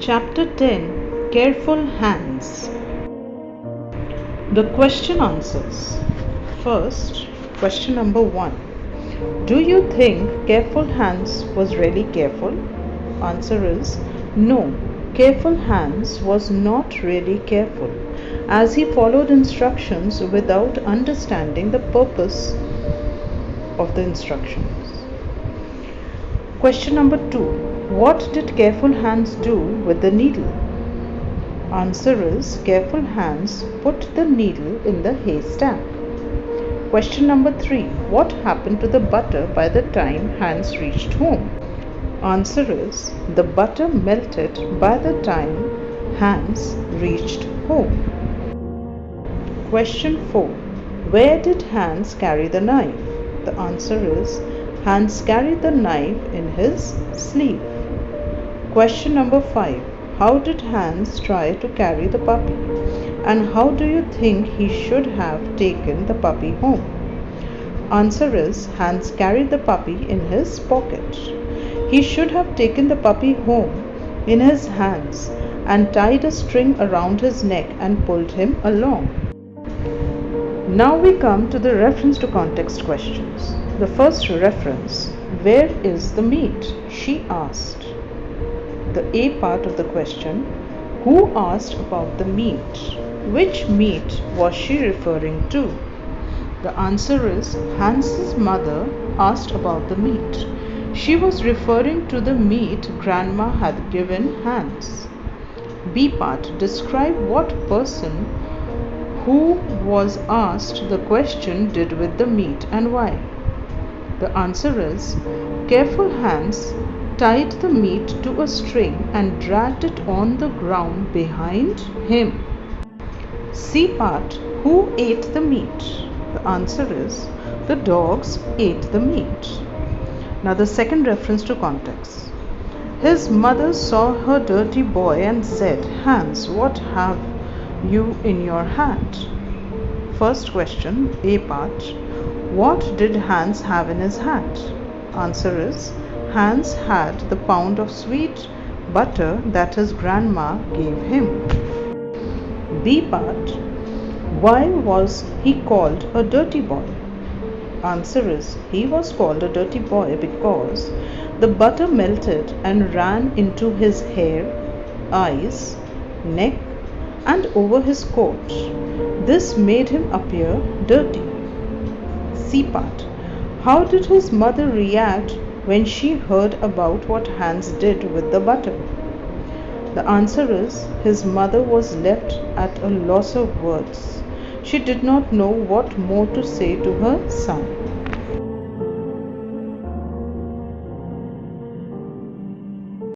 Chapter 10 Careful Hands. The question answers. First, question number 1. Do you think Careful Hands was really careful? Answer is no. Careful Hands was not really careful, as he followed instructions without understanding the purpose of the instructions. Question number 2. What did Careful Hands do with the needle? Answer is Careful Hands put the needle in the haystack. Question number 3. What happened to the butter by the time Hans reached home? Answer is the butter melted by the time Hans reached home. Question 4. Where did Hans carry the knife? The answer is Hans carried the knife in his sleeve. Question number 5. How did Hans try to carry the puppy? And how do you think he should have taken the puppy home? Answer is Hans carried the puppy in his pocket. He should have taken the puppy home in his hands and tied a string around his neck and pulled him along. Now we come to the reference to context questions. The first reference, where is the meat? She asked. The A part of the question, who asked about the meat? Which meat was she referring to? The answer is Hans's mother asked about the meat. She was referring to the meat Grandma had given Hans. B part, describe what person who was asked the question did with the meat and why. The answer is Careful Hans tied the meat to a string and dragged it on the ground behind him. C part, who ate the meat? The answer is the dogs ate the meat. Now the second reference to context. His mother saw her dirty boy and said, Hans, what have you in your hat? First question, A part. What did Hans have in his hat? Answer is Hans had the pound of sweet butter that his grandma gave him. B part. Why was he called a dirty boy? Answer is he was called a dirty boy because the butter melted and ran into his hair, eyes, neck, and over his coat. This made him appear dirty. C part. How did his mother react when she heard about what Hans did with the butter? The answer is his mother was left at a loss of words. She did not know what more to say to her son.